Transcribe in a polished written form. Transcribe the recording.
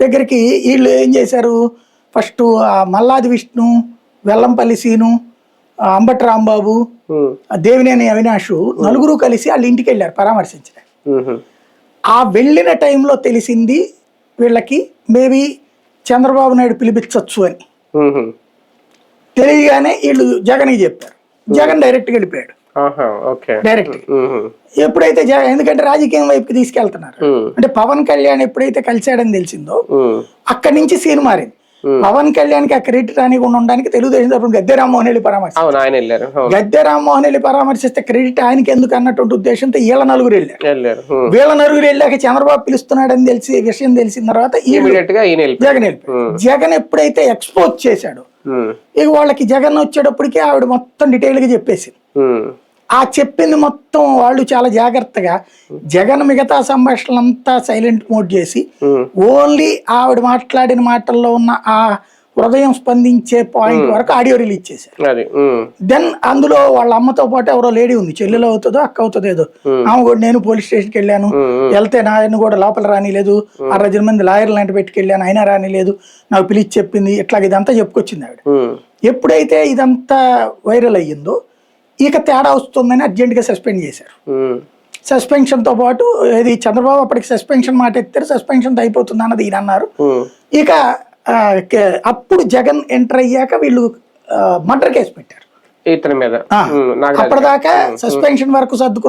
దగ్గరికి వీళ్ళు ఏం చేశారు, ఫస్ట్ మల్లాది విష్ణు, వెల్లంపల్లి సీను, అంబటి రాంబాబు, దేవినేని అవినాష్ నలుగురు కలిసి వాళ్ళ ఇంటికి వెళ్ళారు పరామర్శించడానికి. ఆ వెళ్ళిన టైంలో తెలిసింది వీళ్ళకి మేబీ చంద్రబాబు నాయుడు పిలిపించవచ్చు అని. తెలియగానే వీళ్ళు జగన్కి చెప్పారు. జగన్ డైరెక్ట్గా వెళ్ళిపోయాడు. డైరెక్ట్ ఎప్పుడైతే ఎందుకంటే రాజకీయం వైపుకి తీసుకెళ్తున్నారు అంటే పవన్ కళ్యాణ్ ఎప్పుడైతే కలిశాడని తెలిసిందో అక్కడి నుంచి సీన్ మారింది. పవన్ కళ్యాణ్కి ఆ క్రెడిట్ రానికుండా ఉండడానికి తెలుగుదేశం తరపున గద్దె రామ్మోహన్ వెళ్ళి పరామర్శించారు. గద్దె రామ్మోహన్ వెళ్ళి పరామర్శిస్తే క్రెడిట్ ఆయనకి ఎందుకు అన్నటువంటి ఉద్దేశంతో వీళ్ళ నలుగురు వెళ్ళారు. వీళ్ళ నలుగురు వెళ్ళాక చంద్రబాబు పిలుస్తున్నాడని విషయం తెలిసిన తర్వాత జగన్ వెళ్ళిపోయాడు. జగన్ ఎప్పుడైతే ఎక్స్పోజ్ చేశాడు ఇక వాళ్ళకి జగన్ వచ్చేటప్పటికి ఆవిడ మొత్తం డీటెయిల్ గా చెప్పేసింది. ఆ చెప్పింది మొత్తం వాళ్ళు చాలా జాగ్రత్తగా జగన్ మిగతా సంభాషణలంతా సైలెంట్ మోడ్ చేసి ఓన్లీ ఆవిడ మాట్లాడిన మాటల్లో ఉన్న ఆ హృదయం స్పందించే పాయింట్ వరకు ఆడియో రిలీజ్ చేశారు. దెన్ అందులో వాళ్ళ అమ్మతో పాటు ఎవరో లేడీ ఉంది, చెల్లెలు అవుతుందో అక్క అవుతుందో ఏదో, ఆమె కూడా నేను పోలీస్ స్టేషన్కి వెళ్ళాను, వెళ్తే నాయన కూడా లోపల రానిలేదు, 60 మంది లాయర్లు అంటే పెట్టుకెళ్ళాను అయినా రానిలేదు, నాకు పిలిచి చెప్పింది, ఇట్లా ఇదంతా చెప్పుకొచ్చింది ఆవిడ. ఎప్పుడైతే ఇదంతా వైరల్ అయ్యిందో ఇక తేడా వస్తుందని అర్జెంట్గా సస్పెండ్ చేశారు. సస్పెన్షన్ తో పాటు ఇది చంద్రబాబు అప్పటికి సస్పెన్షన్ మాట ఎత్తారు, సస్పెన్షన్ అయిపోతుంది అన్నది ఈయన అన్నారు. ఇక అప్పుడు జగన్ ఎంటర్ అయ్యాక వీళ్ళు మర్డర్ కేసు పెట్టారు ఇతని మీద. అప్పటిదాకా సస్పెన్షన్ వరకు సర్దుకున్నారు.